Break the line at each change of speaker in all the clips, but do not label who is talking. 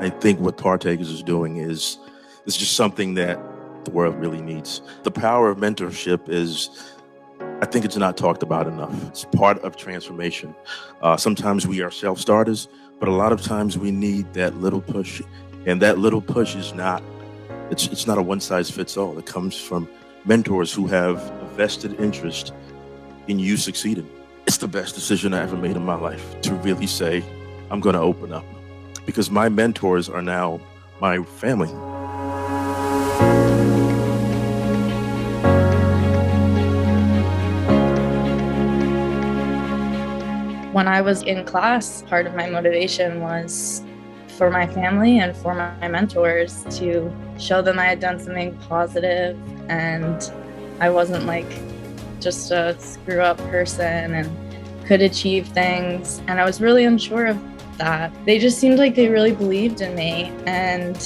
I think what Partakers is doing is just something that the world really needs. The power of mentorship I think it's not talked about enough. It's part of transformation. Sometimes we are self-starters, but a lot of times we need that little push. And that little push is it's not a one-size-fits-all. It comes from mentors who have a vested interest in you succeeding. It's the best decision I ever made in my life to really say, I'm going to open up. Because my mentors are now my family.
When I was in class, part of my motivation was for my family and for my mentors to show them I had done something positive and I wasn't like just a screw up person and could achieve things. And I was really unsure of that. They just seemed like they really believed in me, and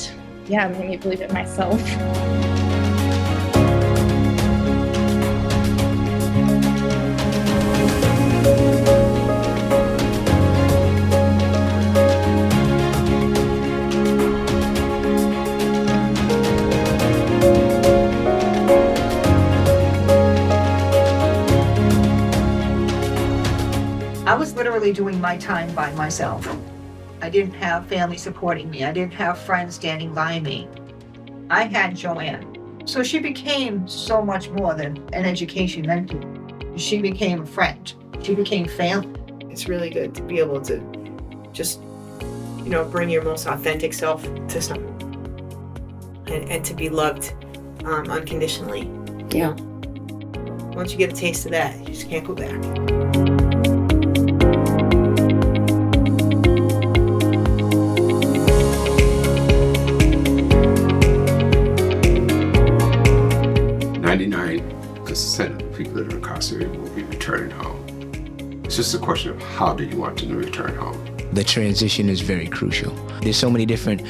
yeah, it made me believe it myself.
I was literally doing my time by myself. I didn't have family supporting me. I didn't have friends standing by me. I had Joanne. So she became so much more than an education mentor. She became a friend. She became family.
It's really good to be able to just, bring your most authentic self to someone and to be loved unconditionally.
Yeah.
Once you get a taste of that, you just can't go back.
Percent of people that are incarcerated will be returning home. It's just a question of how do you want them to return home.
The transition is very crucial. There's so many different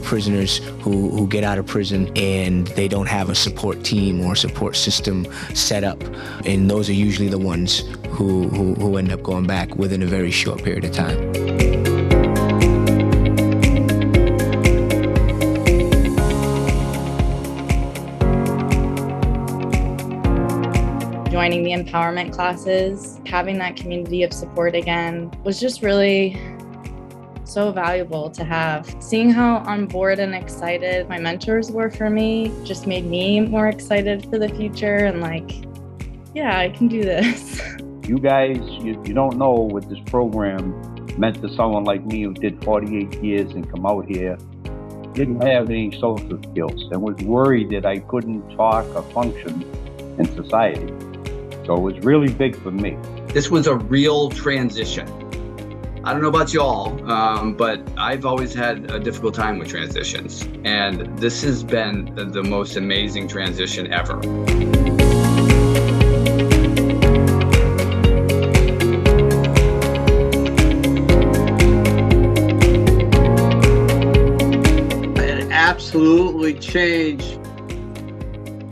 prisoners who get out of prison and they don't have a support team or support system set up. And those are usually the ones who end up going back within a very short period of time.
Joining the empowerment classes, having that community of support again was just really so valuable to have. Seeing how on board and excited my mentors were for me just made me more excited for the future and yeah, I can do this.
You guys, you don't know what this program meant to someone like me who did 48 years and come out here, didn't have any social skills and was worried that I couldn't talk or function in society. So it was really big for me.
This was a real transition. I don't know about y'all, but I've always had a difficult time with transitions. And this has been the most amazing transition ever.
It absolutely changed,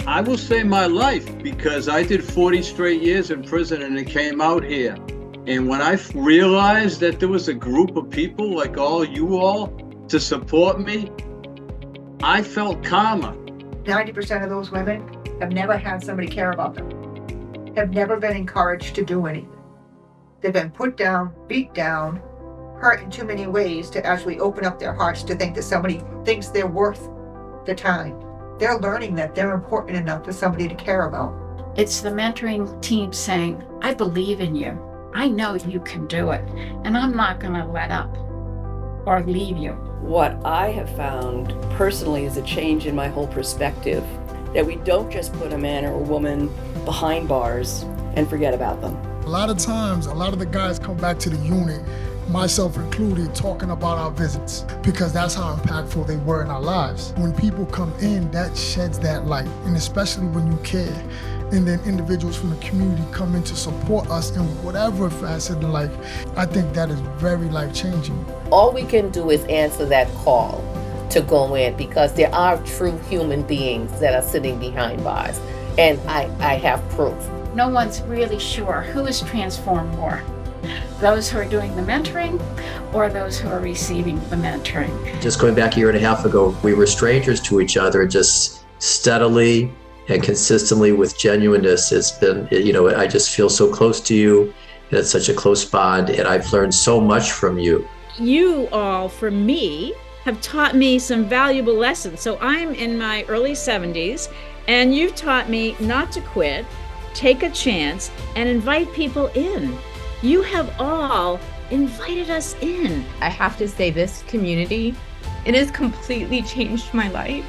I will say, my life, because I did 40 straight years in prison and I came out here. And when I realized that there was a group of people like you all to support me, I felt calmer.
90% of those women have never had somebody care about them, have never been encouraged to do anything. They've been put down, beat down, hurt in too many ways to actually open up their hearts to think that somebody thinks they're worth the time. They're learning that they're important enough for somebody to care about.
It's the mentoring team saying, I believe in you. I know you can do it, and I'm not going to let up or leave you.
What I have found personally is a change in my whole perspective, that we don't just put a man or a woman behind bars and forget about them.
A lot of times, a lot of the guys come back to the unit, myself included, talking about our visits because that's how impactful they were in our lives. When people come in, that sheds that light, and especially when you care. And then individuals from the community come in to support us in whatever facet of life. I think that is very life-changing.
All we can do is answer that call to go in because there are true human beings that are sitting behind bars. And I have proof.
No one's really sure who is transformed more, those who are doing the mentoring or those who are receiving the mentoring.
Just going back a year and a half ago, we were strangers to each other, just steadily and consistently with genuineness. It's been, I just feel so close to you, and it's such a close bond, and I've learned so much from you.
You all, for me, have taught me some valuable lessons. So I'm in my early 70s, and you've taught me not to quit, take a chance, and invite people in. You have all invited us in.
I have to say, this community, it has completely changed my life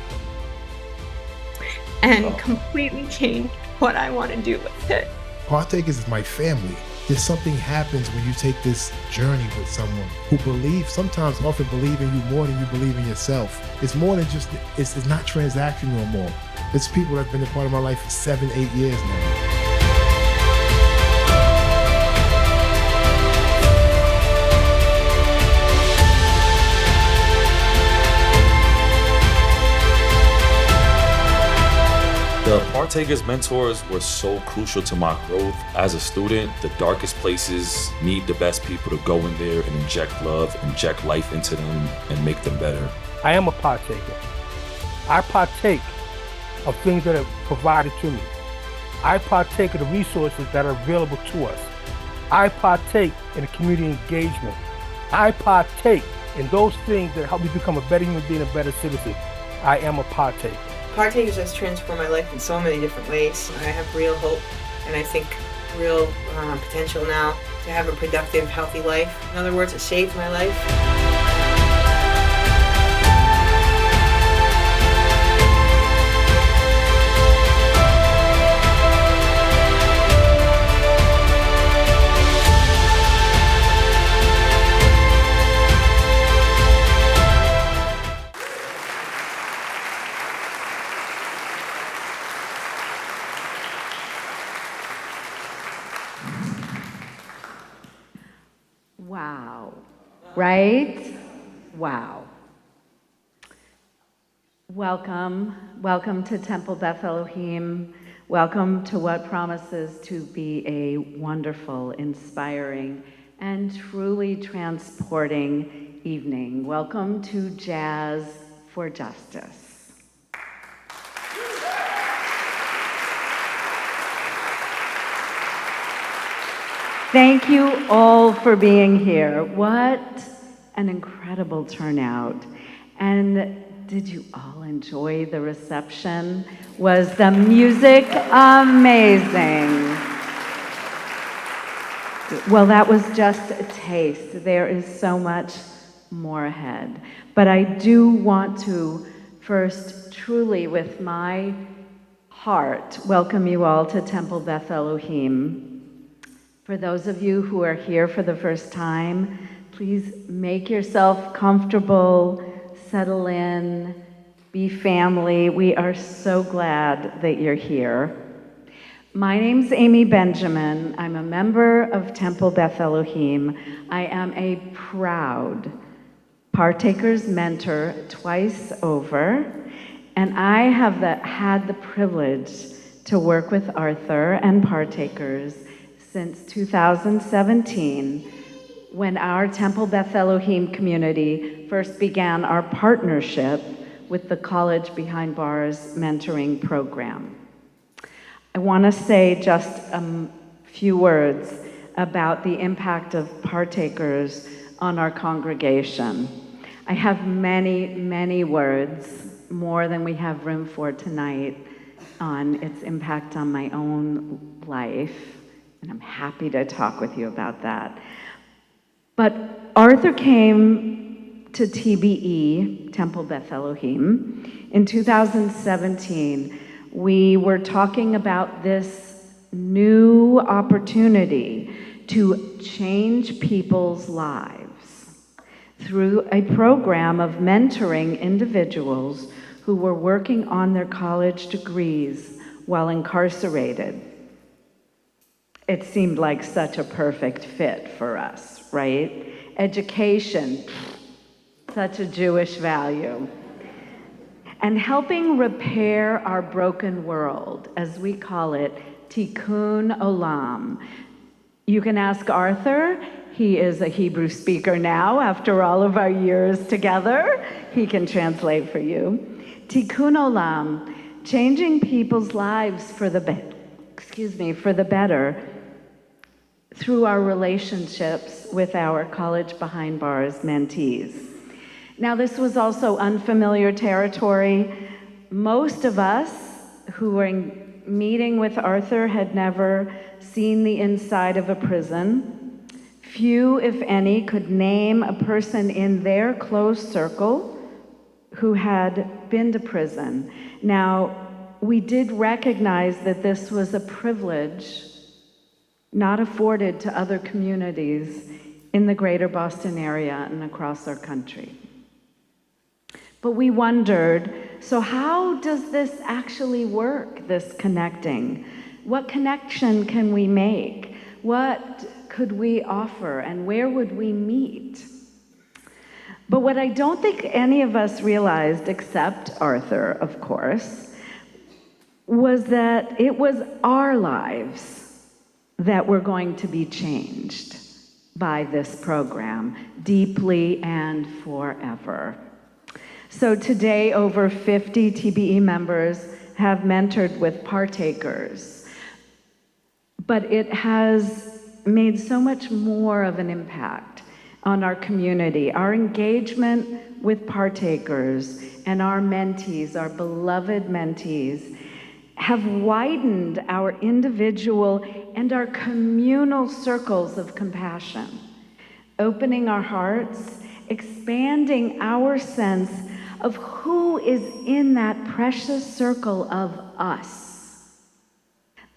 and completely changed what I want to do with it.
Partakers is my family. There's something happens when you take this journey with someone who often believe in you more than you believe in yourself. It's more than just, it's not transactional no more. It's people that have been a part of my life for 7-8 years now.
The Partakers mentors were so crucial to my growth as a student. The darkest places need the best people to go in there and inject love, inject life into them, and make them better.
I am a partaker. I partake of things that are provided to me. I partake of the resources that are available to us. I partake in the community engagement. I partake in those things that help me become a better human being, a better citizen. I am a partaker.
Partakers has transformed my life in so many different ways. I have real hope, and I think real potential now to have a productive, healthy life. In other words, it saved my life.
Wow. Right? Wow. Welcome to Temple Beth Elohim. Welcome to what promises to be a wonderful, inspiring, and truly transporting evening. Welcome to Jazz for Justice. Thank you all for being here. What an incredible turnout. And did you all enjoy the reception? Was the music amazing? Well, that was just a taste. There is so much more ahead. But I do want to first, truly with my heart, welcome you all to Temple Beth Elohim. For those of you who are here for the first time, please make yourself comfortable, settle in, be family. We are so glad that you're here. My name's Amy Benjamin. I'm a member of Temple Beth Elohim. I am a proud Partakers mentor twice over, and I have had the privilege to work with Arthur and Partakers since 2017, when our Temple Beth Elohim community first began our partnership with the College Behind Bars mentoring program. I want to say just a few words about the impact of Partakers on our congregation. I have many, many words, more than we have room for tonight, on its impact on my own life. And I'm happy to talk with you about that. But Arthur came to TBE, Temple Beth Elohim, in 2017. We were talking about this new opportunity to change people's lives through a program of mentoring individuals who were working on their college degrees while incarcerated. It seemed like such a perfect fit for us, right? Education, such a Jewish value. And helping repair our broken world, as we call it, Tikkun Olam. You can ask Arthur. He is a Hebrew speaker now after all of our years together. He can translate for you. Tikkun Olam, changing people's lives for the better through our relationships with our College Behind Bars mentees. Now, this was also unfamiliar territory. Most of us who were meeting with Arthur had never seen the inside of a prison. Few, if any, could name a person in their close circle who had been to prison. Now, we did recognize that this was a privilege not afforded to other communities in the greater Boston area and across our country. But we wondered, so how does this actually work, this connecting? What connection can we make? What could we offer, and where would we meet? But what I don't think any of us realized, except Arthur, of course, was that it was our lives that were going to be changed by this program, deeply and forever. So today, over 50 TBE members have mentored with Partakers, but it has made so much more of an impact on our community. Our engagement with Partakers and our mentees, our beloved mentees, have widened our individual and our communal circles of compassion, opening our hearts, expanding our sense of who is in that precious circle of us,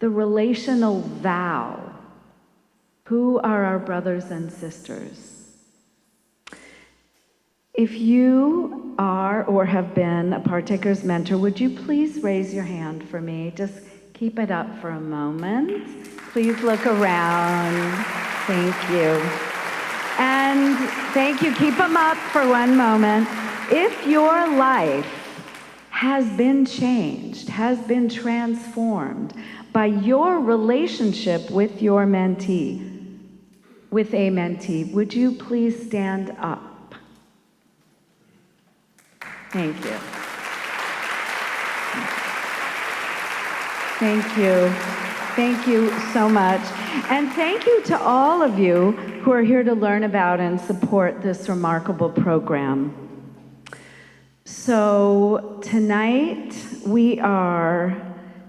the relational thou. Who are our brothers and sisters? If you are or have been a Partakers mentor, would you please raise your hand for me? Just keep it up for a moment. Please look around. Thank you. And thank you. Keep them up for one moment. If your life has been changed, has been transformed by your relationship with your mentee, with a mentee, would you please stand up? Thank you. Thank you. Thank you so much. And thank you to all of you who are here to learn about and support this remarkable program. So tonight we are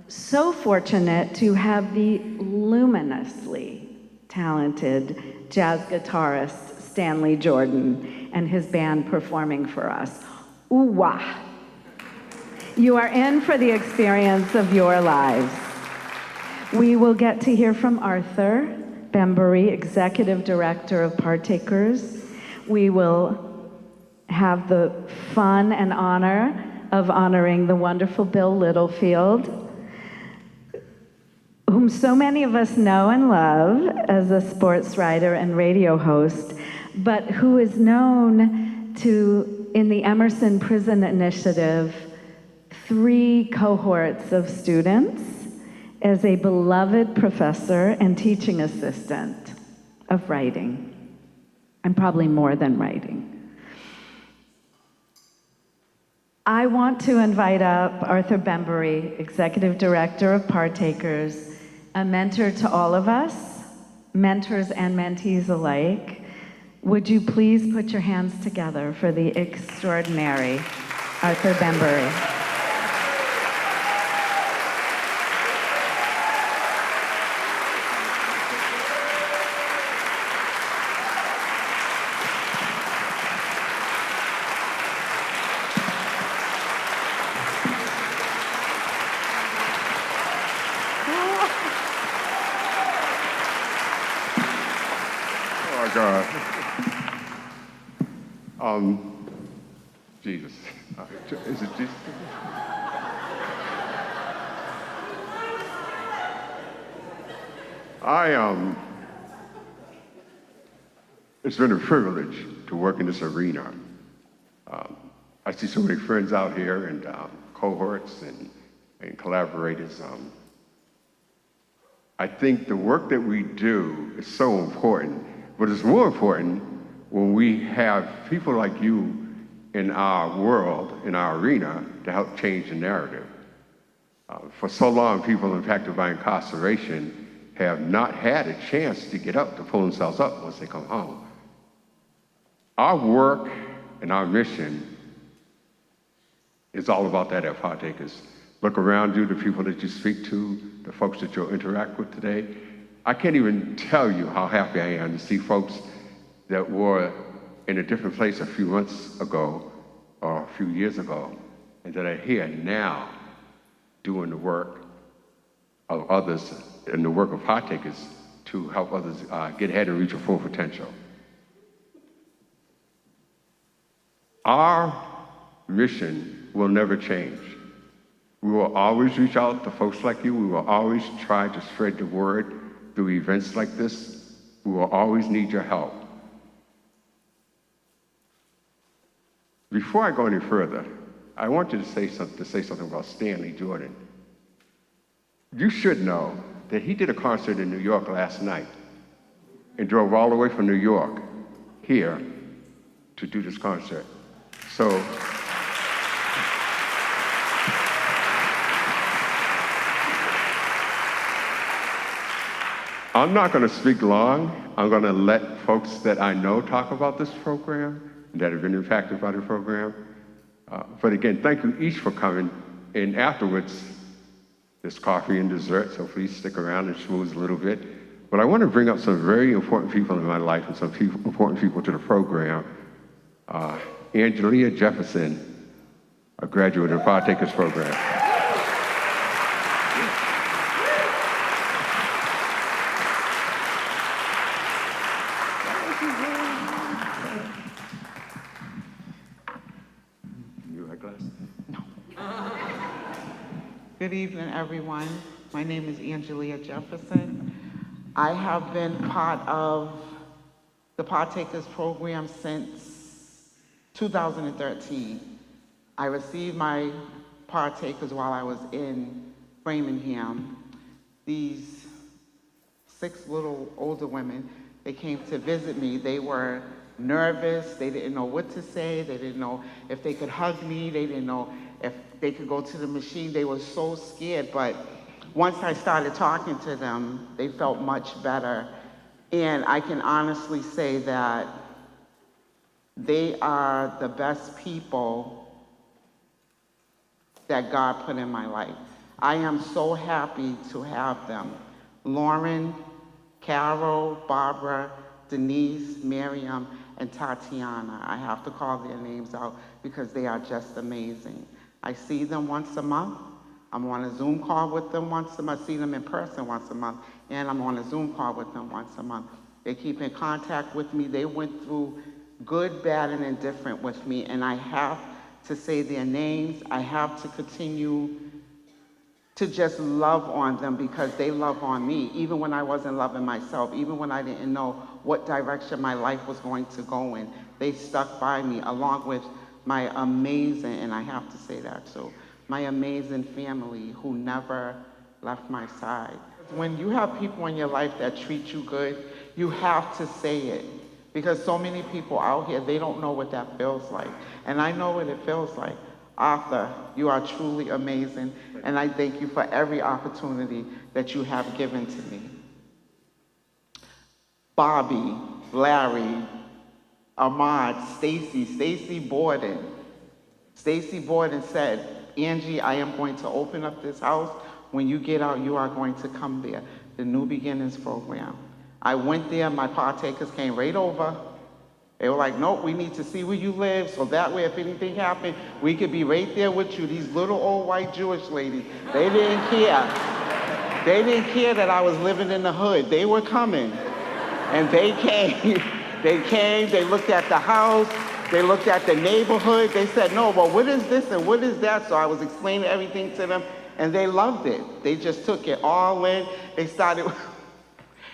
so fortunate to have the luminously talented jazz guitarist Stanley Jordan and his band performing for us. Ooh-wah. You are in for the experience of your lives. We will get to hear from Arthur Bembury, Executive Director of Partakers. We will have the fun and honor of honoring the wonderful Bill Littlefield, whom so many of us know and love as a sports writer and radio host, but who is known to, in the Emerson Prison Initiative, 3 cohorts of students as a beloved professor and teaching assistant of writing, and probably more than writing. I want to invite up Arthur Bembury, Executive Director of Partakers, a mentor to all of us, mentors and mentees alike. Would you please put your hands together for the extraordinary Arthur Bembury.
Jesus. Is it Jesus? It's been a privilege to work in this arena. I see so many friends out here and cohorts and collaborators. I think the work that we do is so important But it's more important when we have people like you in our world, in our arena, to help change the narrative. For so long, people impacted by incarceration have not had a chance to get up, to pull themselves up once they come home. Our work and our mission is all about that at Partakers. Look around you, the people that you speak to, the folks that you'll interact with today. I can't even tell you how happy I am to see folks that were in a different place a few months ago or a few years ago, and that are here now doing the work of others and the work of Partakers to help others get ahead and reach their full potential. Our mission will never change. We will always reach out to folks like you. We will always try to spread the word through events like this. We will always need your help. Before I go any further, I want you to say something about Stanley Jordan. You should know that he did a concert in New York last night and drove all the way from New York here to do this concert. So, I'm not going to speak long. I'm going to let folks that I know talk about this program, that have been impacted by the program. But again, thank you each for coming. And afterwards, there's coffee and dessert, so please stick around and schmooze a little bit. But I want to bring up some very important people in my life and some important people to the program. Angelia Jefferson, a graduate of the Partakers program.
Good evening, everyone. My name is Angelia Jefferson. I have been part of the Partakers program since 2013. I received my Partakers while I was in Framingham. These 6 little older women, they came to visit me. They were nervous. They didn't know what to say. They didn't know if they could hug me. They didn't know if they could go to the machine. They were so scared, but once I started talking to them, they felt much better. And I can honestly say that they are the best people that God put in my life. I am so happy to have them. Lauren, Carol, Barbara, Denise, Miriam, and Tatiana. I have to call their names out because they are just amazing. I see them once a month. I'm on a Zoom call with them once a month. I see them in person once a month, and I'm on a Zoom call with them once a month. They keep in contact with me. They went through good, bad, and indifferent with me, and I have to say their names. I have to continue to just love on them because they love on me, even when I wasn't loving myself, even when I didn't know what direction my life was going to go in. They stuck by me along with my amazing, and I have to say that too, my amazing family who never left my side. When you have people in your life that treat you good, you have to say it because so many people out here, they don't know what that feels like. And I know what it feels like. Arthur, you are truly amazing, and I thank you for every opportunity that you have given to me. Bobby, Larry, Ahmad, Stacy Borden. Stacy Borden said, Angie, I am going to open up this house. When you get out, you are going to come there. The New Beginnings program. I went there, my Partakers came right over. They were like, nope, we need to see where you live, so that way if anything happened, we could be right there with you. These little old white Jewish ladies, they didn't care. They didn't care that I was living in the hood. They were coming, and they came. They came, they looked at the house, they looked at the neighborhood. They said, no, well, what is this and what is that? So I was explaining everything to them, and they loved it. They just took it all in. They started,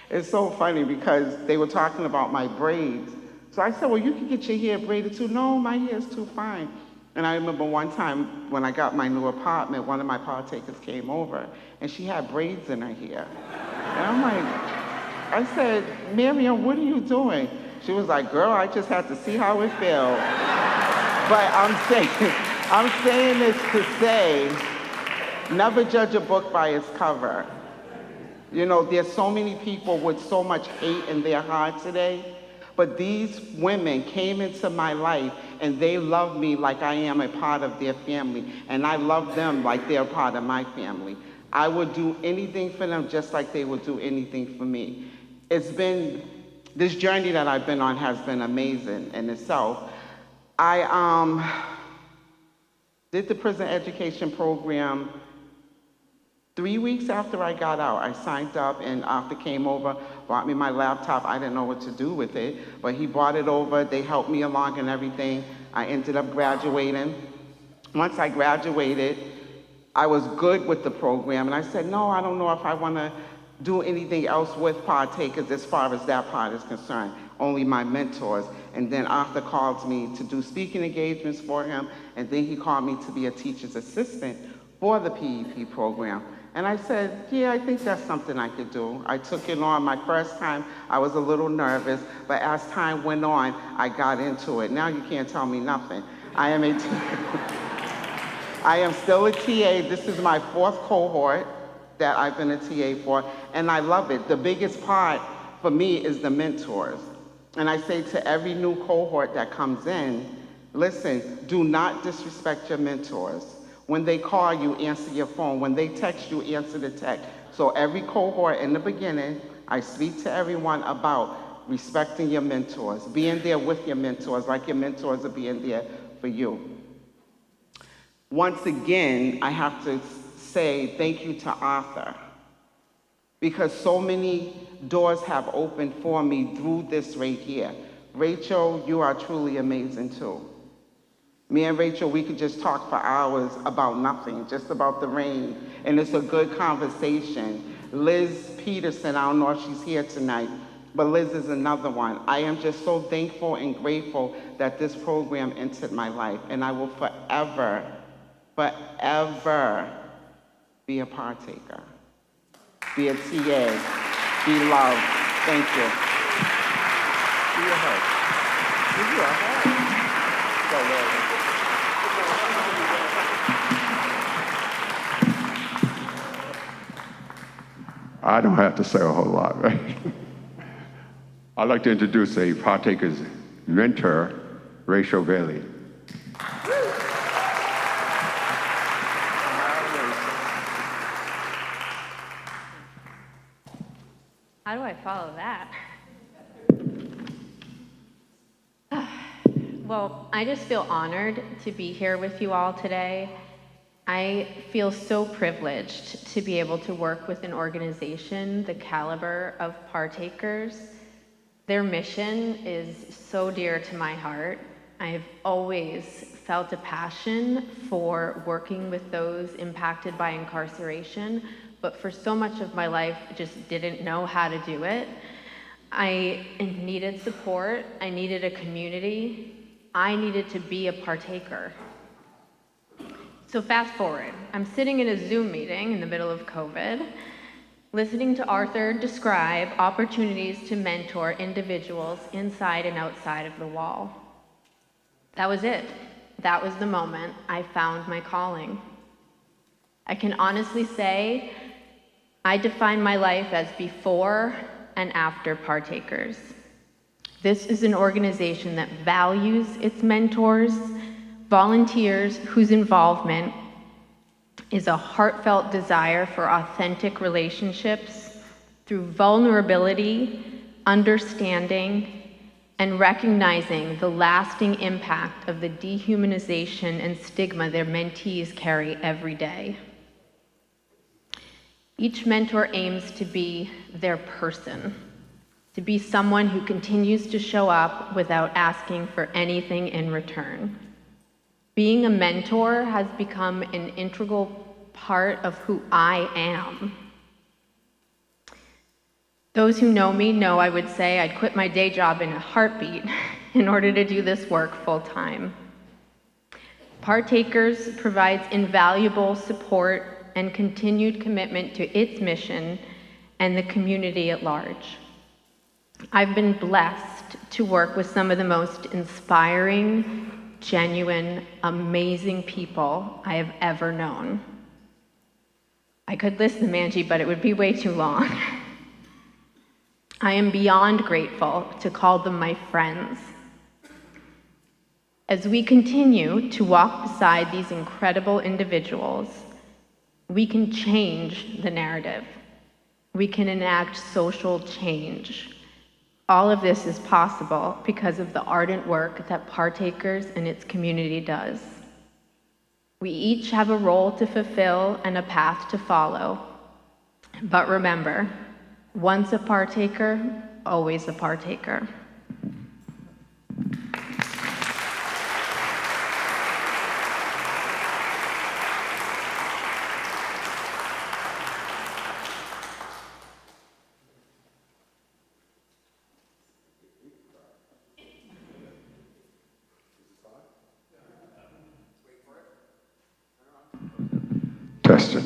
it's so funny because they were talking about my braids. So I said, well, you can get your hair braided too. No, my hair is too fine. And I remember one time when I got my new apartment, one of my Partakers came over, and she had braids in her hair. And I'm like, I said, Miriam, what are you doing? She was like, girl, I just had to see how it feels. But I'm saying this to say, never judge a book by its cover. You know, there's so many people with so much hate in their heart today, but these women came into my life and they love me like I am a part of their family, and I love them like they're a part of my family. I would do anything for them just like they would do anything for me. This journey that I've been on has been amazing in itself. I did the prison education program 3 weeks after I got out. I signed up, and Arthur came over, brought me my laptop. I didn't know what to do with it, but he brought it over. They helped me along and everything. I ended up graduating. Once I graduated, I was good with the program, and I said, no, I don't know if I want to do anything else with Partakers as far as that part is concerned, only my mentors. And then Arthur called me to do speaking engagements for him, and then he called me to be a teacher's assistant for the PEP program. And I said, yeah, I think that's something I could do. I took it on. My first time, I was a little nervous, but as time went on, I got into it. Now you can't tell me nothing. I am still a TA. This is my 4th cohort that I've been a TA for, and I love it. The biggest part for me is the mentors. And I say to every new cohort that comes in, listen, do not disrespect your mentors. When they call you, answer your phone. When they text you, answer the text. So every cohort in the beginning, I speak to everyone about respecting your mentors, being there with your mentors, like your mentors are being there for you. Once again, I have to say thank you to Arthur, because so many doors have opened for me through this right here. Rachel, you are truly amazing too. Me and Rachel, we could just talk for hours about nothing, just about the rain, and it's a good conversation. Liz Peterson, I don't know if she's here tonight, but Liz is another one. I am just so thankful and grateful that this program entered my life, and I will forever be a partaker, be a TA, be loved. Thank you. Be a hug. Give you a hug. So, Lord.
I don't have to say a whole lot, right? I'd like to introduce a Partakers mentor, Rachel Bailey.
How do I follow that? Well, I just feel honored to be here with you all today. I feel so privileged to be able to work with an organization the caliber of Partakers. Their mission is so dear to my heart. I've always felt a passion for working with those impacted by incarceration, but for so much of my life, I just didn't know how to do it. I needed support. I needed a community. I needed to be a partaker. So fast forward, I'm sitting in a Zoom meeting in the middle of COVID, listening to Arthur describe opportunities to mentor individuals inside and outside of the wall. That was it. That was the moment I found my calling. I can honestly say I define my life as before and after Partakers. This is an organization that values its mentors, volunteers whose involvement is a heartfelt desire for authentic relationships through vulnerability, understanding, and recognizing the lasting impact of the dehumanization and stigma their mentees carry every day. Each mentor aims to be their person, to be someone who continues to show up without asking for anything in return. Being a mentor has become an integral part of who I am. Those who know me know I would say I'd quit my day job in a heartbeat in order to do this work full time. Partakers provides invaluable support and continued commitment to its mission and the community at large. I've been blessed to work with some of the most inspiring, genuine, amazing people I have ever known. I could list them, Angie, but it would be way too long. I am beyond grateful to call them my friends. As we continue to walk beside these incredible individuals, we can change the narrative. We can enact social change. All of this is possible because of the ardent work that Partakers and its community does. We each have a role to fulfill and a path to follow. But remember, once a partaker, always a partaker.
Testing.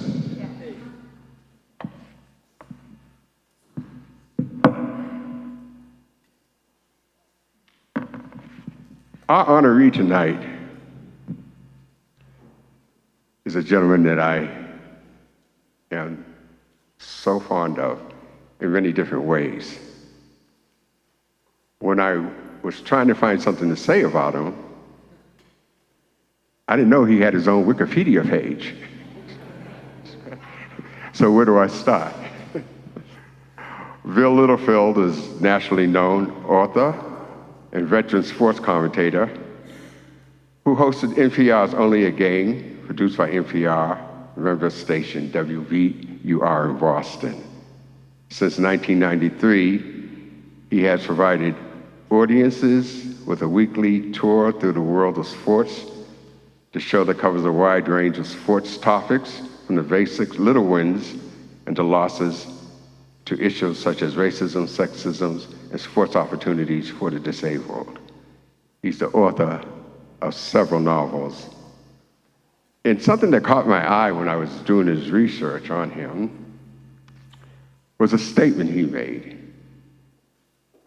Our honoree tonight is a gentleman that I am so fond of in many different ways. When I was trying to find something to say about him, I didn't know he had his own Wikipedia page. So where do I start? Bill Littlefield is nationally known author and veteran sports commentator who hosted NPR's Only a Game, produced by NPR, member station WVUR in Boston. Since 1993, he has provided audiences with a weekly tour through the world of sports. The show that covers a wide range of sports topics, from the basic little wins and the losses to issues such as racism, sexism, and sports opportunities for the disabled. He's the author of several novels. And something that caught my eye when I was doing his research on him was a statement he made.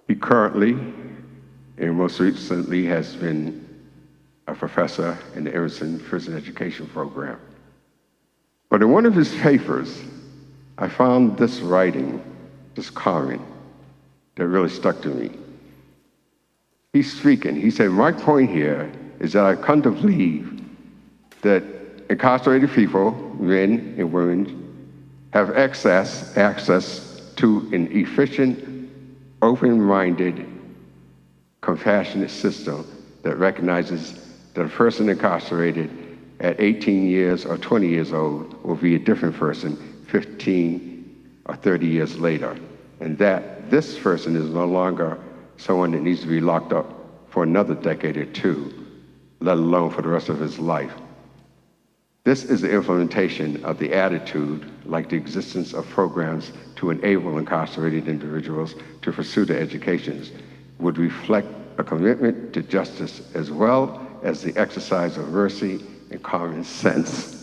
He currently, and most recently, has been a professor in the Emerson Prison Education Program. But in one of his papers, I found this writing, this comment, that really stuck to me. He's speaking. He said, "My point here is that I've come to believe that incarcerated people, men and women, have access to an efficient, open-minded, compassionate system that recognizes that a person incarcerated at 18 years or 20 years old will be a different person 15 or 30 years later, and that this person is no longer someone that needs to be locked up for another decade or two, let alone for the rest of his life. This is the implementation of the attitude, like the existence of programs to enable incarcerated individuals to pursue their educations, would reflect a commitment to justice as well as the exercise of mercy and common sense."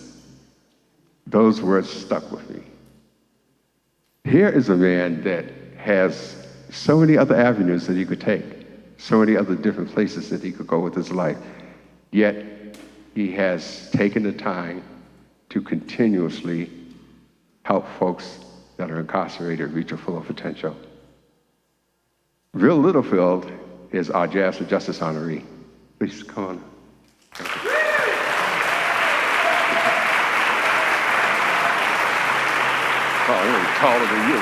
Those words stuck with me. Here is a man that has so many other avenues that he could take, so many other different places that he could go with his life, yet he has taken the time to continuously help folks that are incarcerated reach their full potential. Bill Littlefield is our Jazz for Justice honoree. Please come on. Oh, I'm taller than you.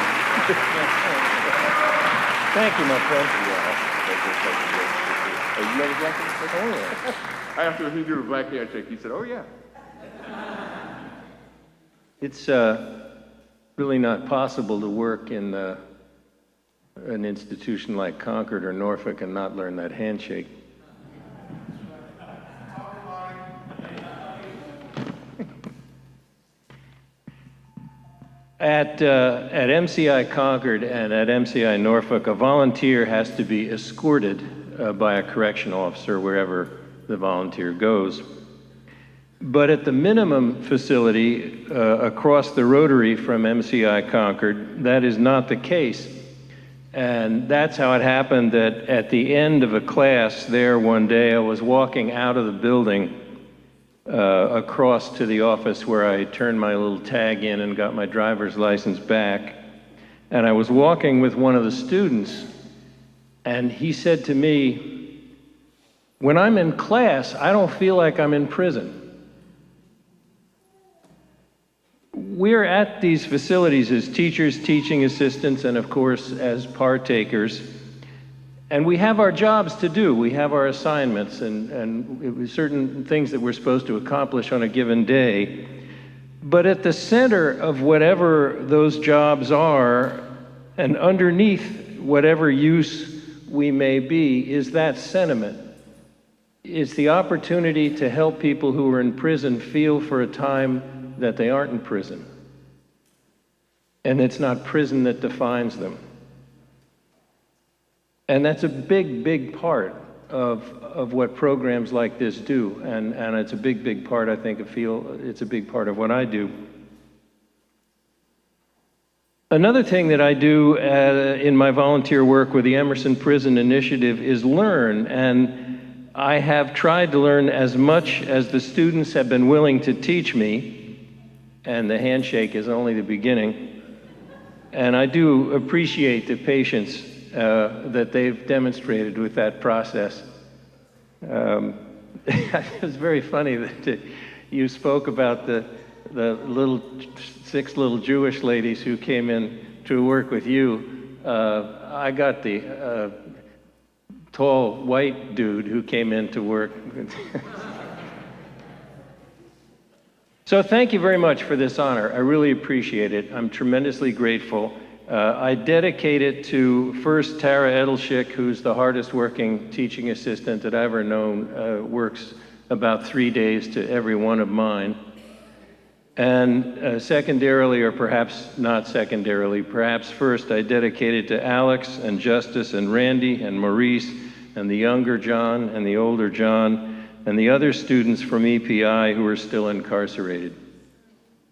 Thank you, my friend.
Oh, you know the black handshake? Oh, yeah. After he did the black handshake, he said, "Oh, yeah."
It's really not possible to work in an institution like Concord or Norfolk and not learn that handshake. At MCI Concord and at MCI Norfolk, a volunteer has to be escorted by a correctional officer wherever the volunteer goes. But at the minimum facility across the Rotary from MCI Concord, that is not the case. And that's how it happened that at the end of a class there one day, I was walking out of the building across to the office where I turned my little tag in and got my driver's license back. And I was walking with one of the students, and he said to me, "When I'm in class, I don't feel like I'm in prison." We're at these facilities as teachers, teaching assistants, and of course as partakers, and we have our jobs to do. We have our assignments and certain things that we're supposed to accomplish on a given day. But at the center of whatever those jobs are, and underneath whatever use we may be, is that sentiment. It's the opportunity to help people who are in prison feel for a time that they aren't in prison. And it's not prison that defines them. And that's a big, big part of what programs like this do. And it's a big, big part, I think, it's a big part of what I do. Another thing that I do in my volunteer work with the Emerson Prison Initiative is learn. And I have tried to learn as much as the students have been willing to teach me. And the handshake is only the beginning. And I do appreciate the patience that they've demonstrated with that process. It was very funny that you spoke about the six little Jewish ladies who came in to work with you. I got the tall white dude who came in to work. So thank you very much for this honor. I really appreciate it. I'm tremendously grateful. I dedicate it to first Tara Edelschick, who's the hardest working teaching assistant that I've ever known, works about 3 days to every one of mine. And secondarily, or perhaps not secondarily, perhaps first, I dedicate it to Alex and Justice and Randy and Maurice and the younger John and the older John and the other students from EPI who are still incarcerated.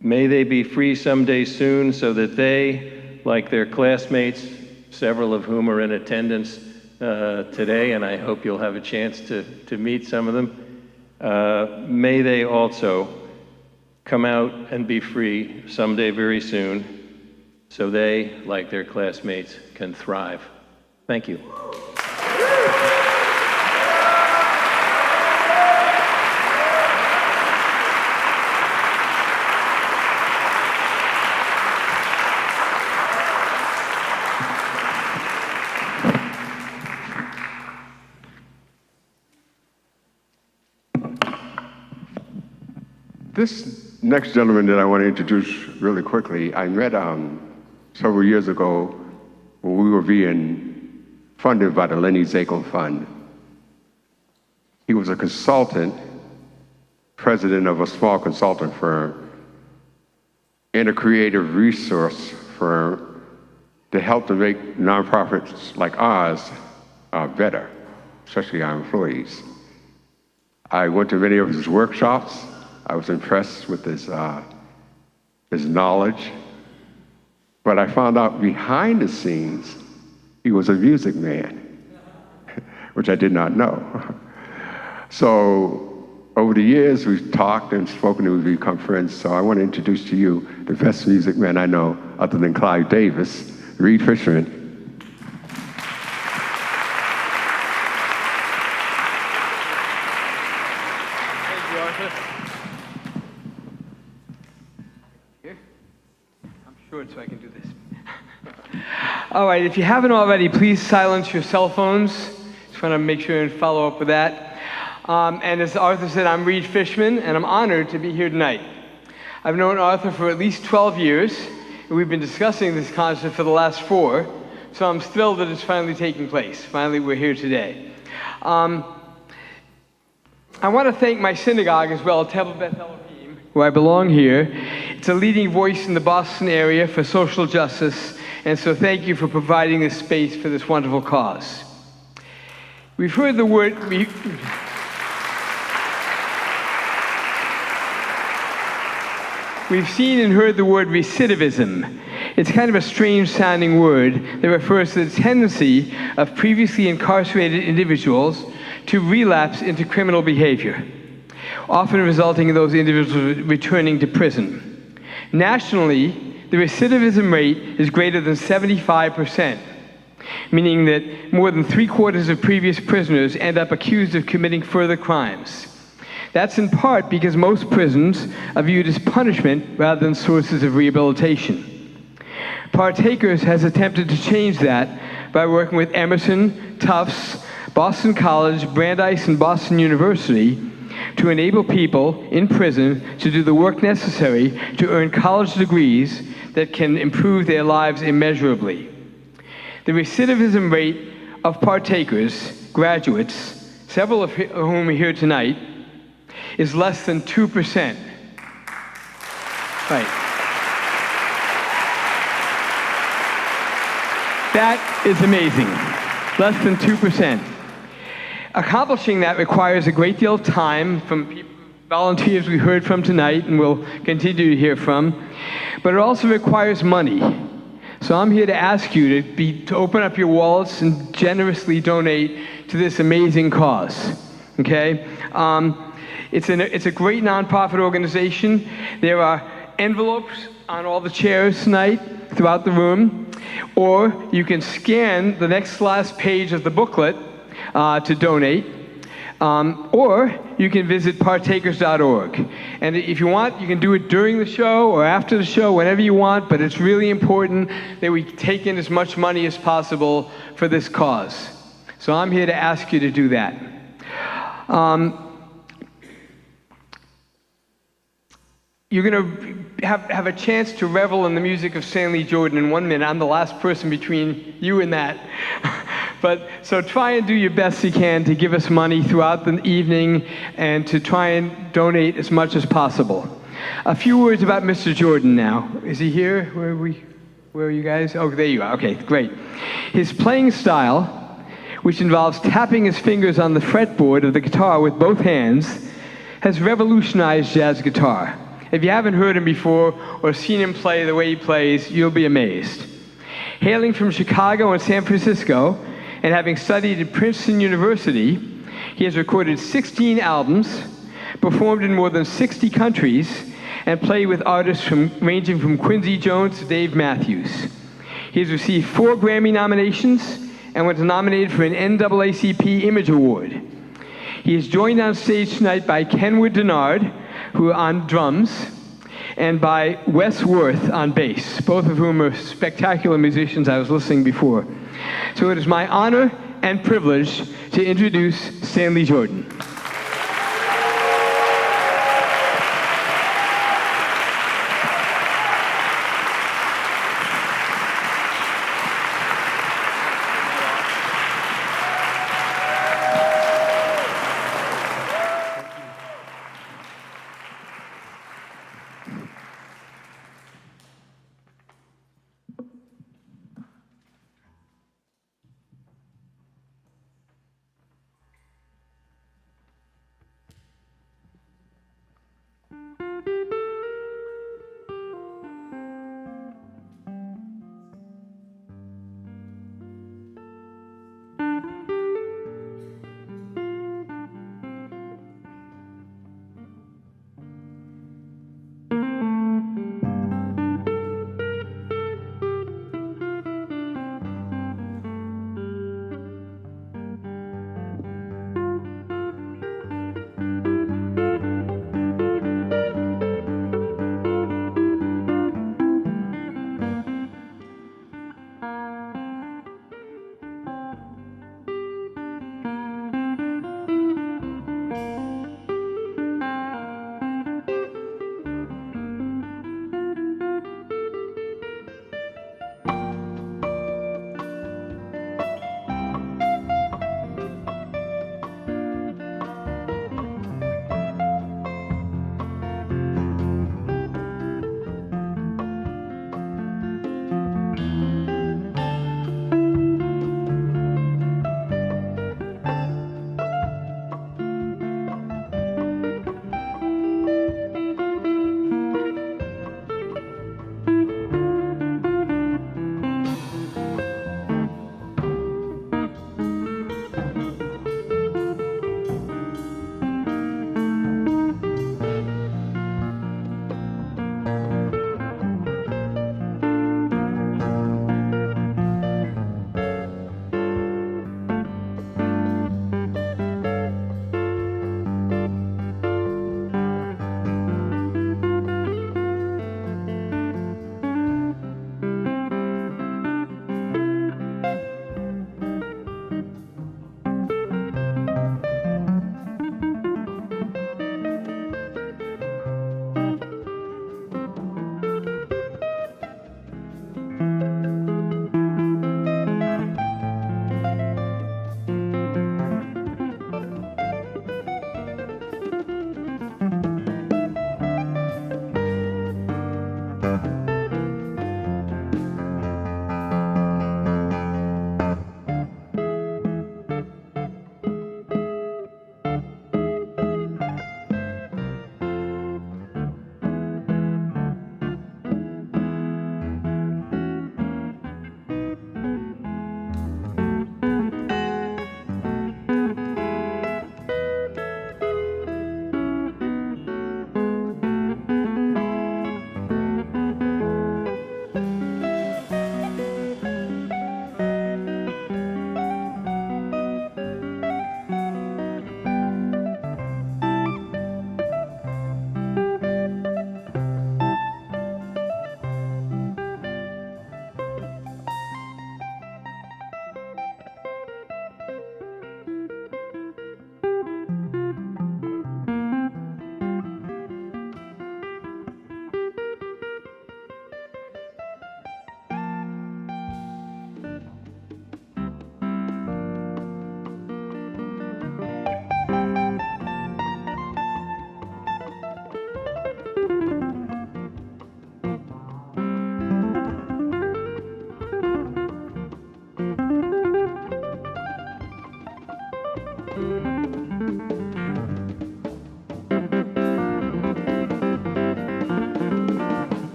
May they be free someday soon so that they, like their classmates, several of whom are in attendance today, and I hope you'll have a chance to meet some of them, may they also come out and be free someday very soon so they, like their classmates, can thrive. Thank you.
This next gentleman that I want to introduce really quickly, I met several years ago when we were being funded by the Lenny Zako Fund. He was a consultant, president of a small consulting firm, and a creative resource firm to help to make nonprofits like ours better, especially our employees. I went to many of his workshops. I was impressed with his knowledge, but I found out behind the scenes, he was a music man, which I did not know. So over the years, we've talked and spoken and we've become friends, so I want to introduce to you the best music man I know, other than Clive Davis, Reed Fisherman.
So I can do this. All right, if you haven't already, please silence your cell phones. Just want to make sure and follow up with that. And as Arthur said, I'm Reed Fishman, and I'm honored to be here tonight. I've known Arthur for at least 12 years, and we've been discussing this concert for the last 4, so I'm thrilled that it's finally taking place. Finally, we're here today. I want to thank my synagogue as well, Temple Beth Elohim, where I belong here. It's a leading voice in the Boston area for social justice, and so thank you for providing this space for this wonderful cause. We've heard the word... We've seen and heard the word recidivism. It's kind of a strange sounding word that refers to the tendency of previously incarcerated individuals to relapse into criminal behavior, often resulting in those individuals returning to prison. Nationally, the recidivism rate is greater than 75%, meaning that more than 3/4 of previous prisoners end up accused of committing further crimes. That's in part because most prisons are viewed as punishment rather than sources of rehabilitation. Partakers has attempted to change that by working with Emerson, Tufts, Boston College, Brandeis, and Boston University to enable people in prison to do the work necessary to earn college degrees that can improve their lives immeasurably. The recidivism rate of partakers, graduates, several of whom are here tonight, is less than 2%. Right. That is amazing. Less than 2%. Accomplishing that requires a great deal of time from volunteers we heard from tonight and will continue to hear from, but it also requires money. So I'm here to ask you to open up your wallets and generously donate to this amazing cause. Okay? It's a great nonprofit organization. There are envelopes on all the chairs tonight throughout the room, or you can scan the next last page of the booklet to donate, or you can visit partakers.org. And if you want, you can do it during the show or after the show, whenever you want, but it's really important that we take in as much money as possible for this cause. So I'm here to ask you to do that. You're going to have a chance to revel in the music of Stanley Jordan in 1 minute. I'm the last person between you and that. But so try and do your best you can to give us money throughout the evening and to try and donate as much as possible. A few words about Mr. Jordan now. Is he here? Where are you guys? Oh, there you are. Okay, great. His playing style, which involves tapping his fingers on the fretboard of the guitar with both hands, has revolutionized jazz guitar. If you haven't heard him before or seen him play the way he plays, you'll be amazed. Hailing from Chicago and San Francisco, and having studied at Princeton University, he has recorded 16 albums, performed in more than 60 countries, and played with artists ranging from Quincy Jones to Dave Matthews. He has received 4 Grammy nominations and was nominated for an NAACP Image Award. He is joined on stage tonight by Kenwood Denard, who are on drums, and by Wes Worth on bass, both of whom are spectacular musicians. I was listening before. So it is my honor and privilege to introduce Stanley Jordan.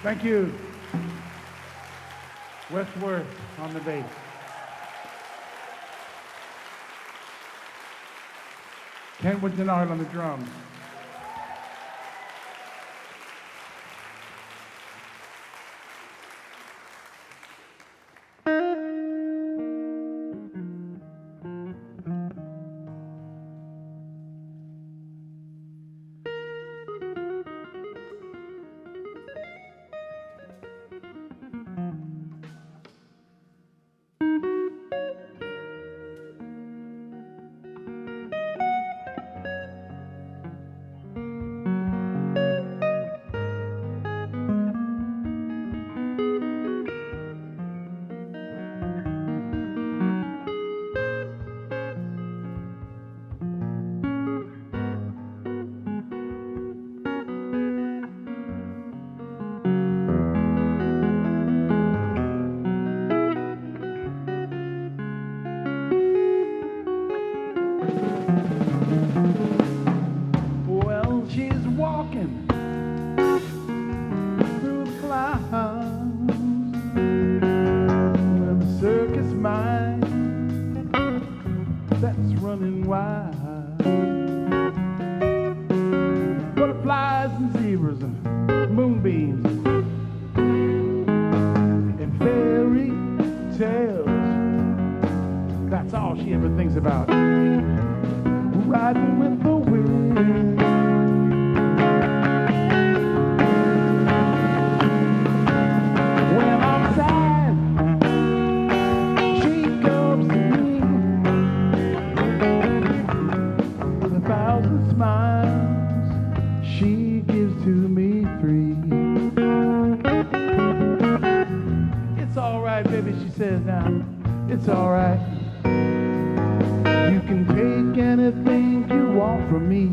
Thank you. Westworth on the bass. Kentwood Denard on the drums. Well, she's walking through the clouds with a circus mind that's running wild. Butterflies and zebras and moonbeams and fairy tales. That's all she ever thinks about. Riding with the wind. When I'm sad, she comes to me with 1,000 smiles. She gives to me 3. It's all right, baby, she says now. It's all right. You can take anything you want from me.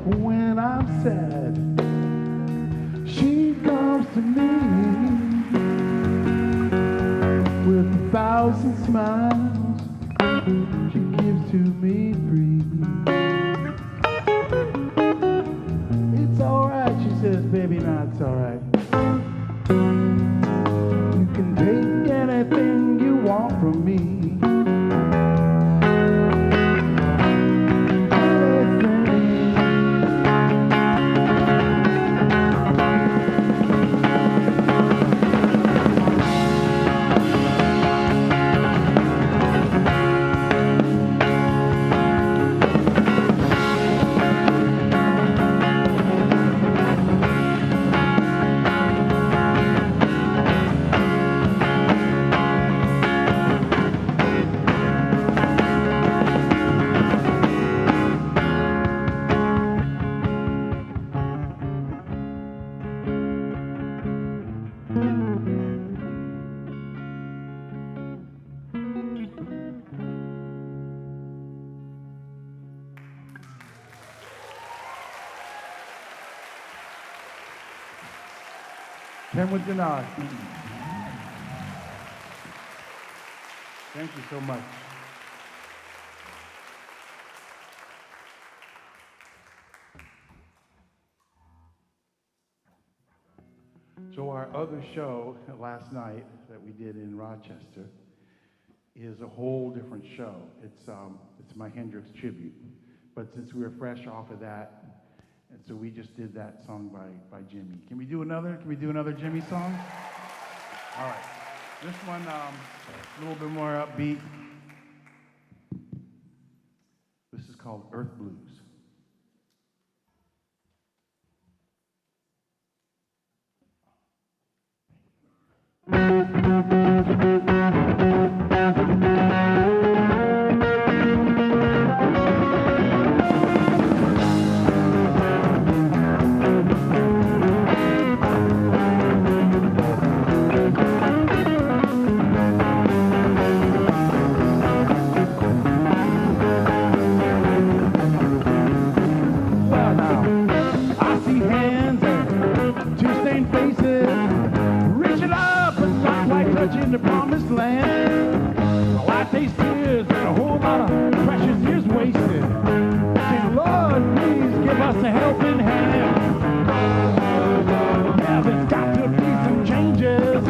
When I'm sad, she comes to me with 1,000 smiles. She gives to me 3. It's all right, she says, baby, now it's all right.
Pen with the nod. Thank you so much. So our other show last night that we did in Rochester is a whole different show. It's my Hendrix tribute. But since we were fresh off of that, and so we just did that song by Jimmy. Can we do another Jimmy song? All right. This one, a little bit more upbeat. This is called Earth Blues. In the promised land, all I taste tears and a whole lot of precious years wasted. Say, Lord, please give us a helping hand. Yeah, there's got to be some changes.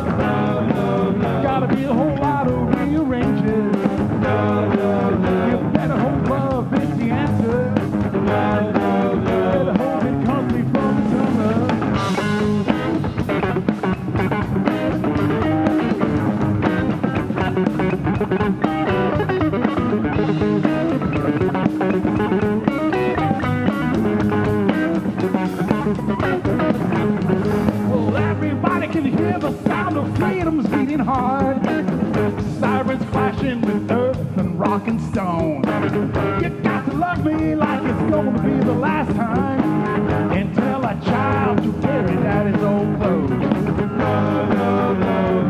Gotta be a whole lot of rearranges. You better hope love is the answer. Better hope it comes before the summer. Well, everybody can hear the sound of freedom's beating hard. Sirens flashing with earth and rock and stone. You got to love me like it's going to be the last time. And tell a child to wear it at his old clothes.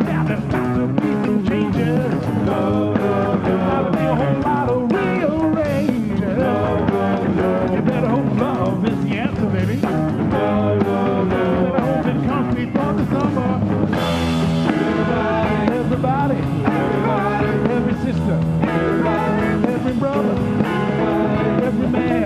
Now there's got to be some changes. There's got to be a whole lot of rearranges. You better hope love is the answer, baby. You better hope it comes before the summer. Everybody, every sister, every brother, every man.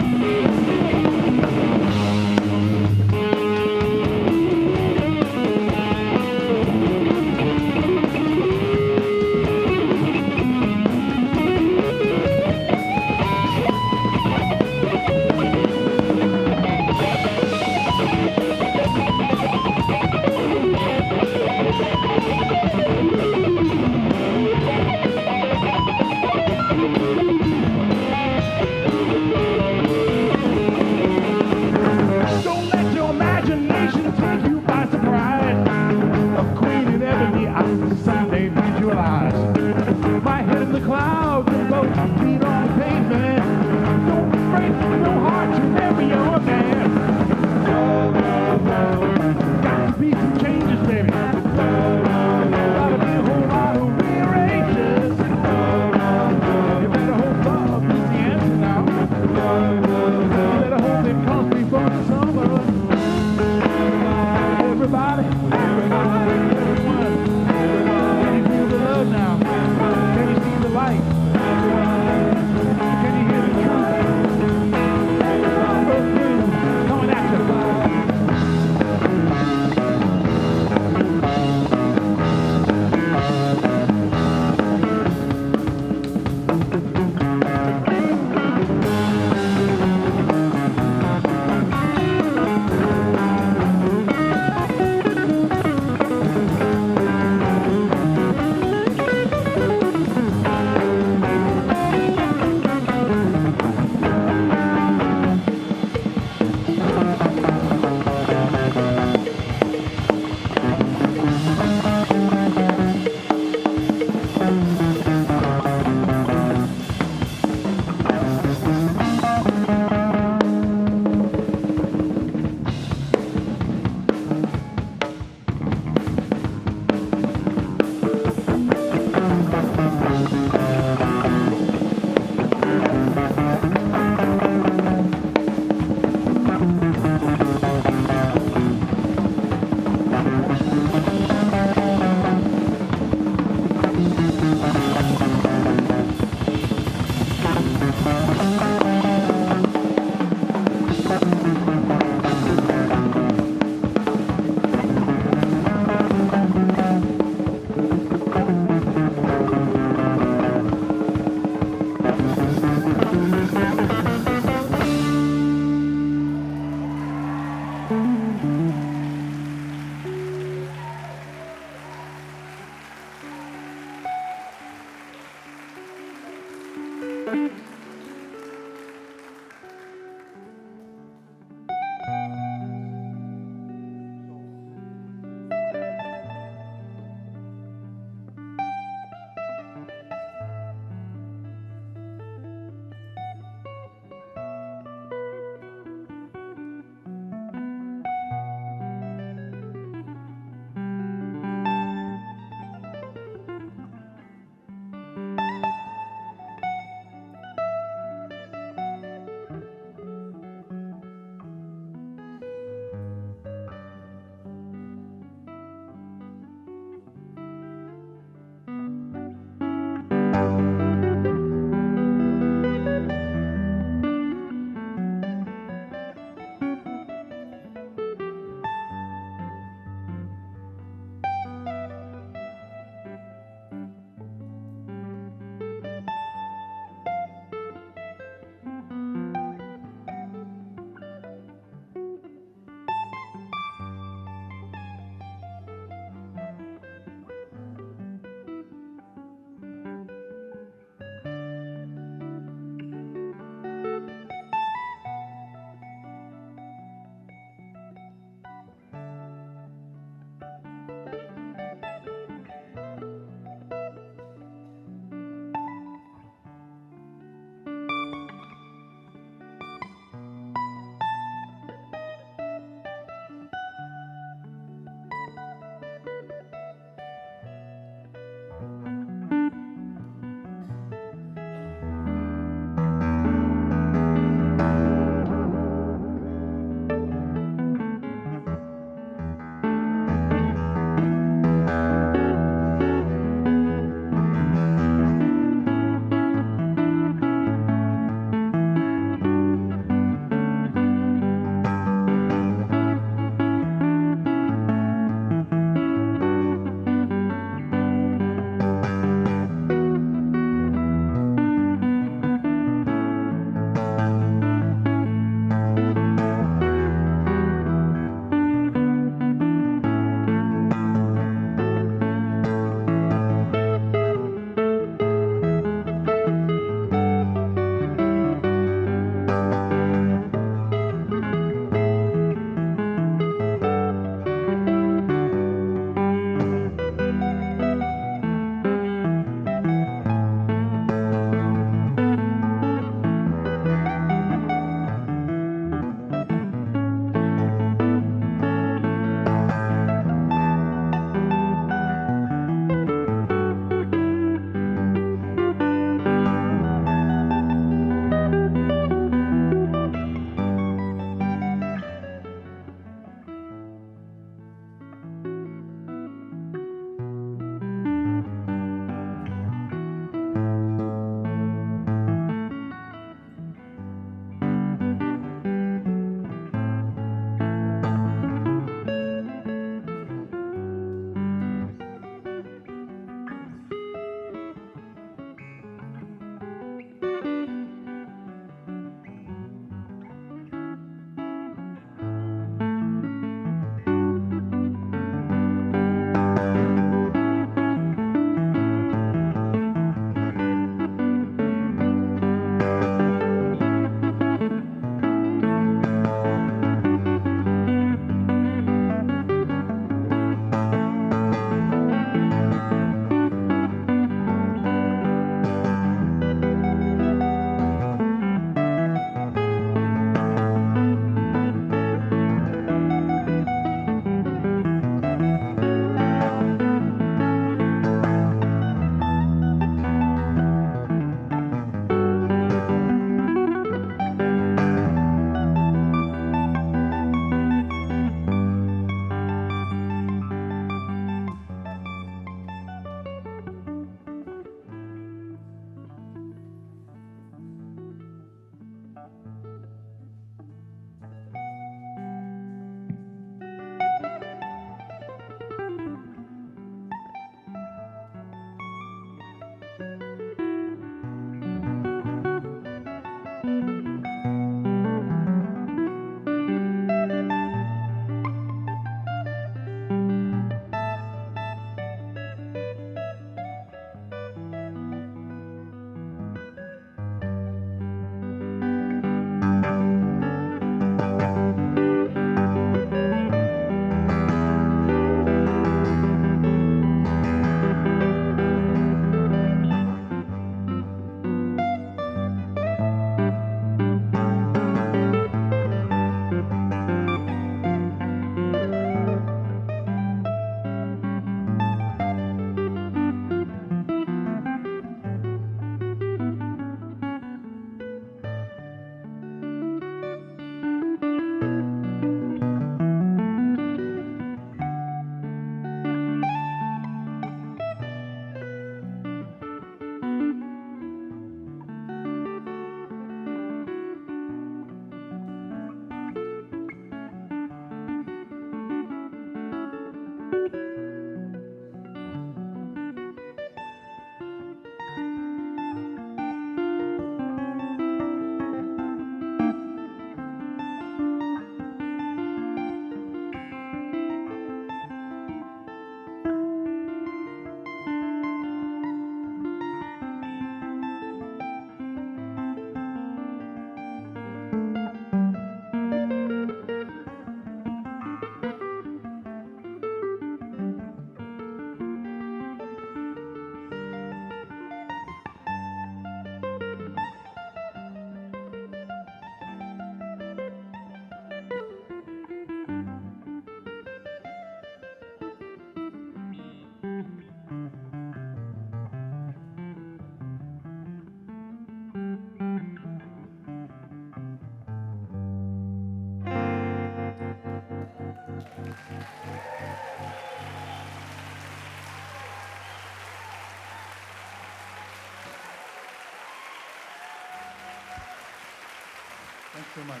Thanks so much.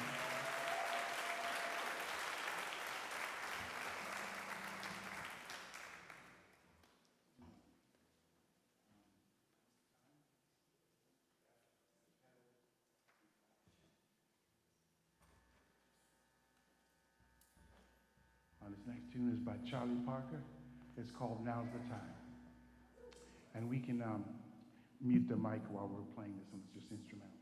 This next tune is by Charlie Parker. It's called Now's the Time. And we can mute the mic while we're playing this one. It's just instrumental.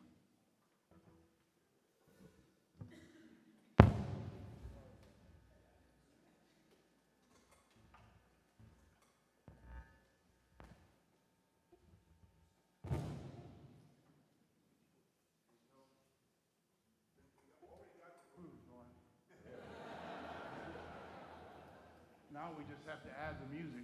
Now we just have to add the music.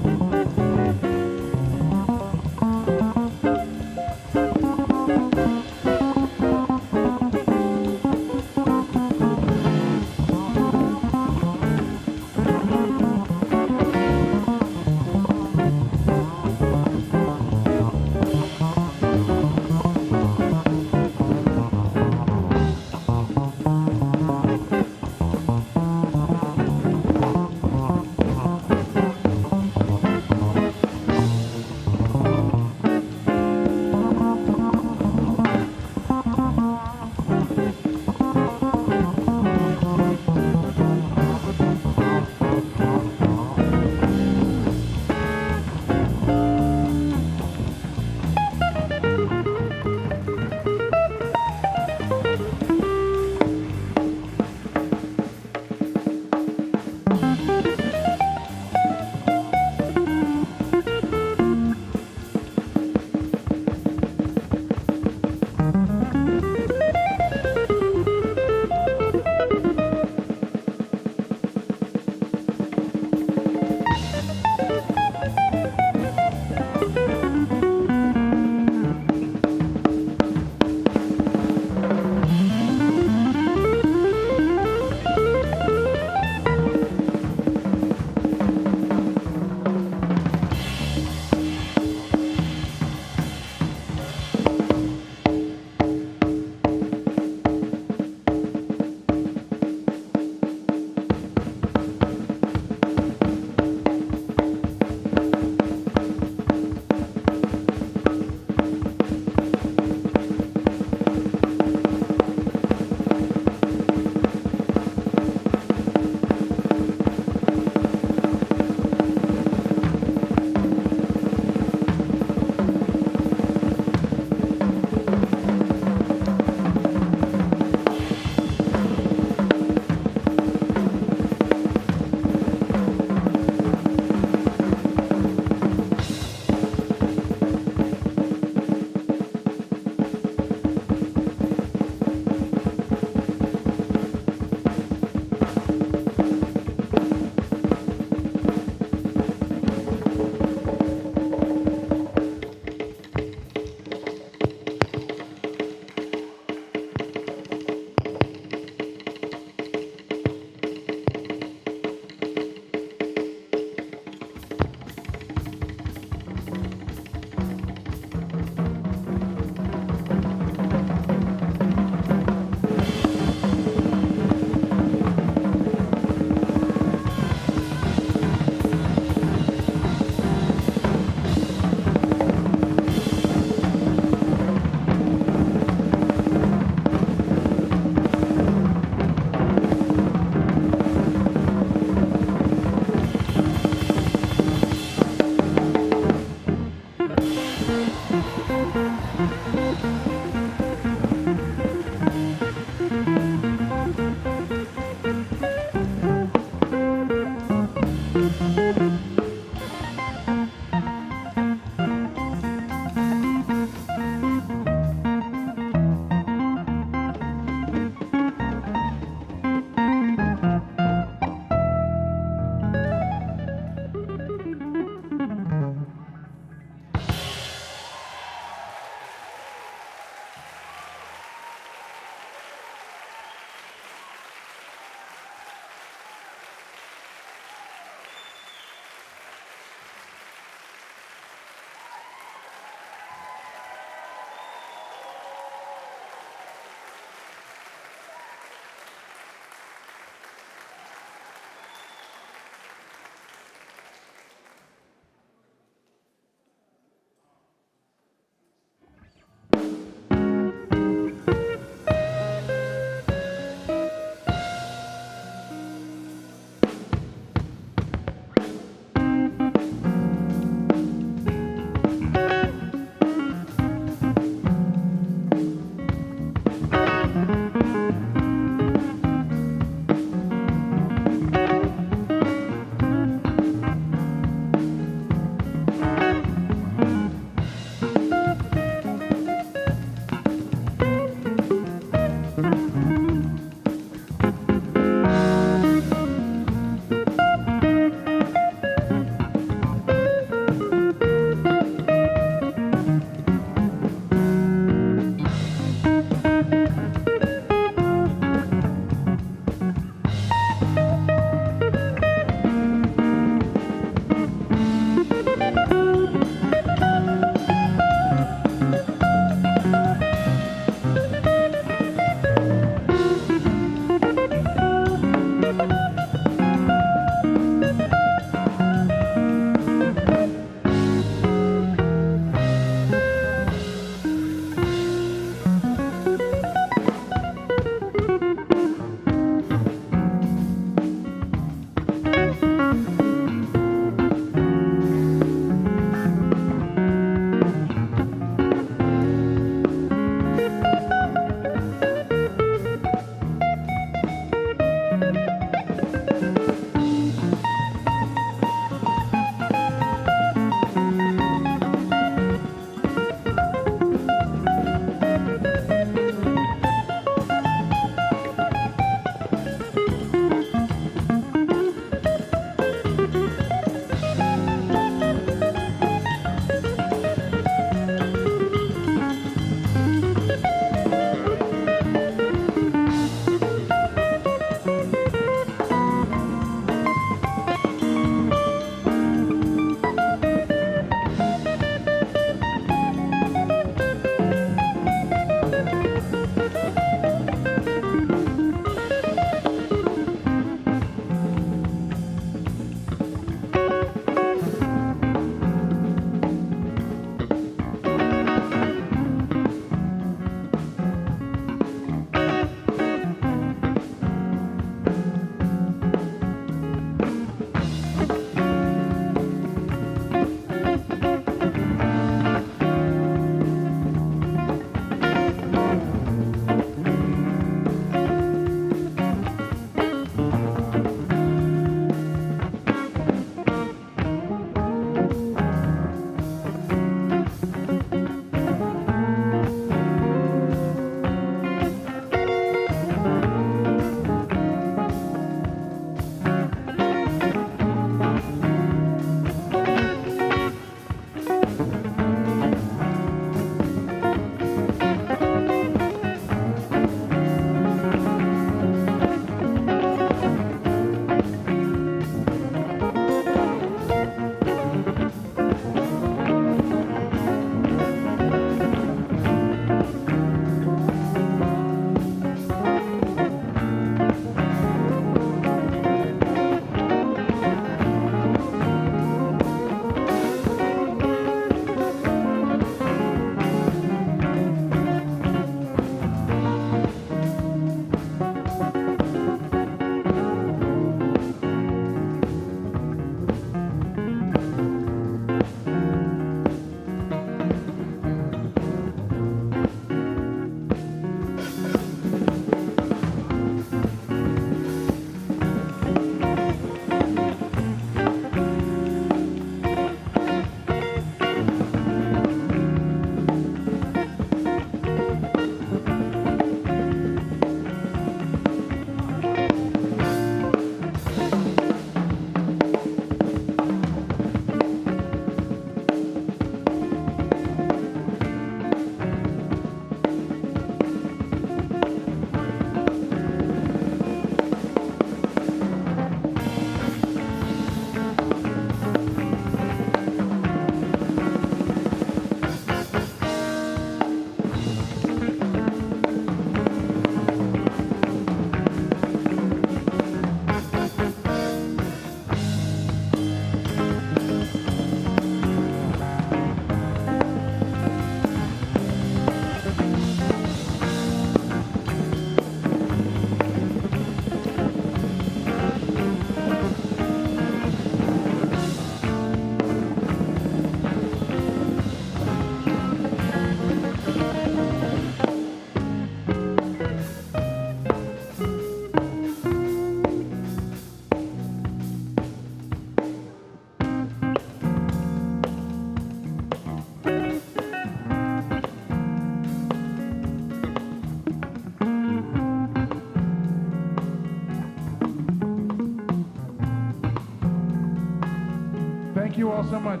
all so much.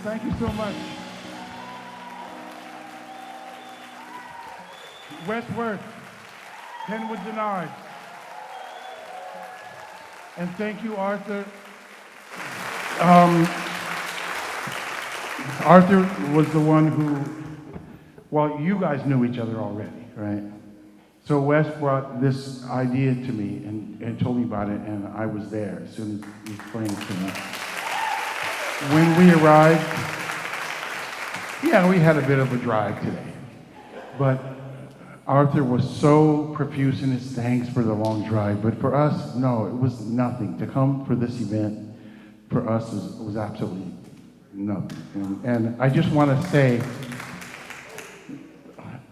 Thank you so much. Westworth, Kenwood Denard. And thank you, Arthur. Arthur was the one who, well, you guys knew each other already, right? So Wes brought this idea to me and told me about it, and I was there as soon as he explained it to me. When we arrived, yeah, we had a bit of a drive today, but Arthur was so profuse in his thanks for the long drive, but for us, no, it was nothing. To come for this event, for us, was absolutely nothing. And I just want to say,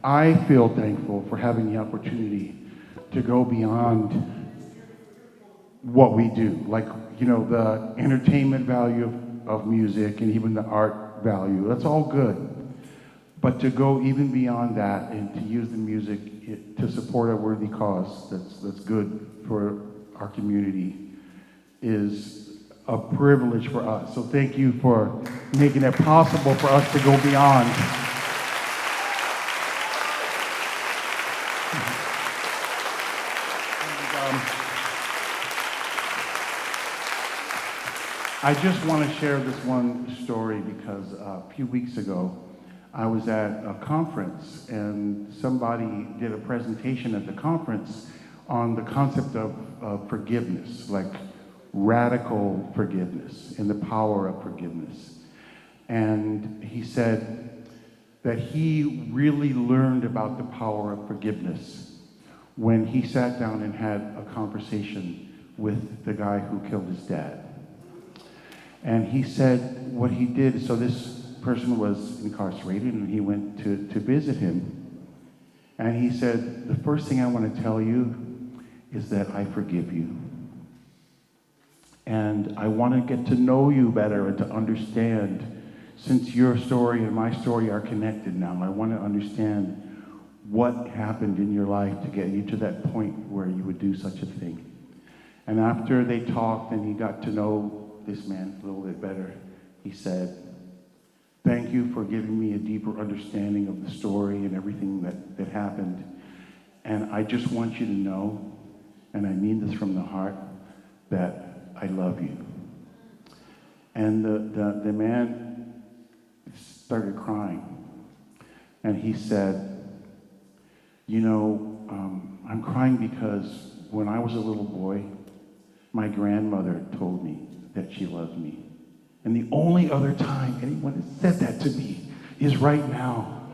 I feel thankful for having the opportunity to go beyond what we do. Like, you know, the entertainment value of music and even the art value, that's all good. But to go even beyond that and to use the music to support a worthy cause that's good for our community is a privilege for us. So thank you for making it possible for us to go beyond. I just want to share this one story because a few weeks ago, I was at a conference and somebody did a presentation at the conference on the concept of forgiveness, like radical forgiveness and the power of forgiveness. And he said that he really learned about the power of forgiveness when he sat down and had a conversation with the guy who killed his dad. And he said what he did, so this person was incarcerated and he went to visit him. And he said, the first thing I want to tell you is that I forgive you. And I want to get to know you better and to understand, since your story and my story are connected now, I want to understand what happened in your life to get you to that point where you would do such a thing. And after they talked and he got to know this man a little bit better, he said, thank you for giving me a deeper understanding of the story and everything that happened. And I just want you to know, and I mean this from the heart, that I love you. And the man started crying. And he said, you know, I'm crying because when I was a little boy, my grandmother told me that she loved me. And the only other time anyone has said that to me is right now.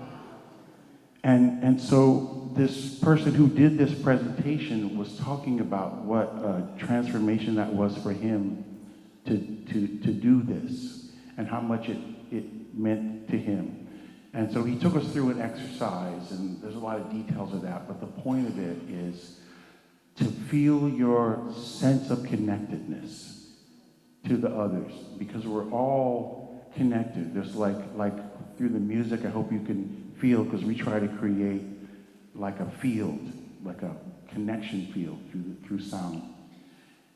And so this person who did this presentation was talking about what a transformation that was for him to do this and how much it meant to him. And so he took us through an exercise, and there's a lot of details of that, but the point of it is to feel your sense of connectedness to the others, because we're all connected. There's like through the music, I hope you can feel, because we try to create like a field, like a connection field through sound.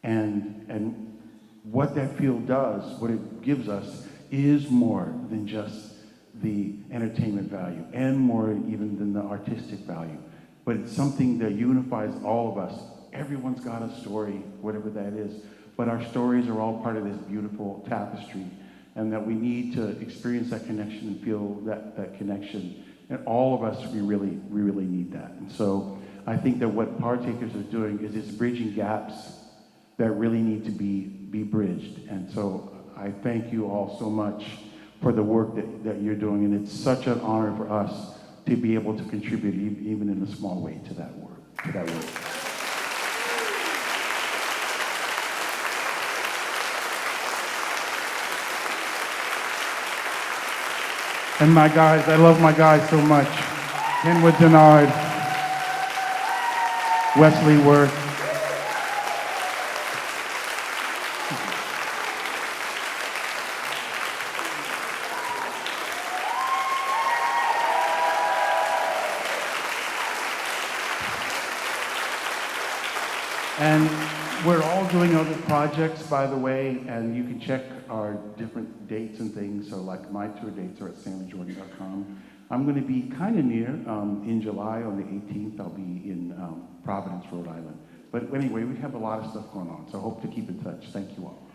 And what that field does, what it gives us, is more than just the entertainment value and more even than the artistic value. But it's something that unifies all of us. Everyone's got a story, whatever that is, but our stories are all part of this beautiful tapestry, and that we need to experience that connection and feel that connection. And all of us, we really need that. And so I think that what Partakers are doing is it's bridging gaps that really need to be bridged. And so I thank you all so much for the work that you're doing, and it's such an honor for us to be able to contribute even in a small way to that work. And my guys, I love my guys so much. Kenwood Denard, Wesley Worth. And we're all doing other projects, by the way, and you can check our different dates and things. So like my tour dates are at stanleyjordan.com. I'm going to be kind of near in July on the 18th. I'll be in Providence, Rhode Island. But anyway, we have a lot of stuff going on, so I hope to keep in touch. Thank you all.